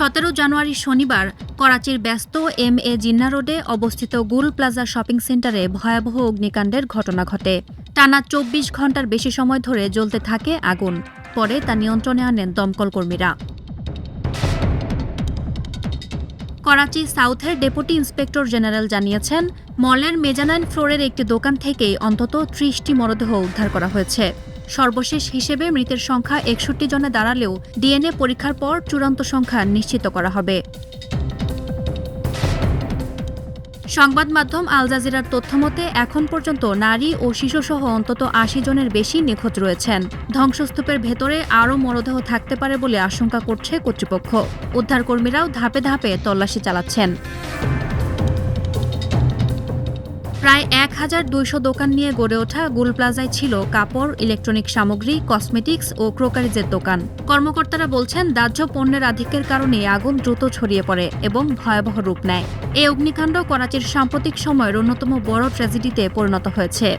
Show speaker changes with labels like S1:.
S1: 17 জানুয়ারি শনিবার করাচির ব্যস্ত MA জিন্নাহ রোডে অবস্থিত গুল প্লাজা শপিং সেন্টারে ভয়াবহ অগ্নিকাণ্ডের ঘটনা ঘটে। টানা 24 ঘণ্টার বেশি সময় ধরে জ্বলতে থাকে আগুন। পরে তা নিয়ন্ত্রণে আনেন দমকল কর্মীরা। করাচি সাউথের ডেপুটি ইন্সপেক্টর জেনারেল জানিয়েছেন, মলের মেজানাইন ফ্লোরের একটি দোকান থেকেই অন্তত 30টি মরদেহ উদ্ধার করা হয়েছে। সর্বশেষ হিসেবে মৃতের সংখ্যা 61 জনে দাঁড়ালেও DNA পরীক্ষার পর চূড়ান্ত সংখ্যা নিশ্চিত করা হবে। সংবাদ মাধ্যম আল জাজিরার তথ্যমতে এখন পর্যন্ত নারী ও শিশুসহ অন্তত 80 জনের বেশি নিখোঁজ রয়েছেন। ধ্বংসস্তূপের ভেতরে আরও মরদেহ থাকতে পারে বলে আশঙ্কা করছে কর্তৃপক্ষ। উদ্ধারকর্মীরাও ধাপে ধাপে তল্লাশি চালাচ্ছেন। প্রায় 1200 দোকান নিয়ে গড়ে ওঠা গুল প্লাজায় ছিল কাপড়, ইলেকট্রনিক সামগ্রী, কসমেটিক্স ও ক্রোকারিজের দোকান। কর্মকর্তারা বলছেন, দাহ্য পণ্যের আধিক্যের কারণে আগুন দ্রুত ছড়িয়ে পড়ে এবং ভয়াবহ রূপ নেয়। এই অগ্নিকাণ্ড করাচির সাম্প্রতিক সময়ের অন্যতম বড় ট্র্যাজেডিতে পরিণত হয়েছে।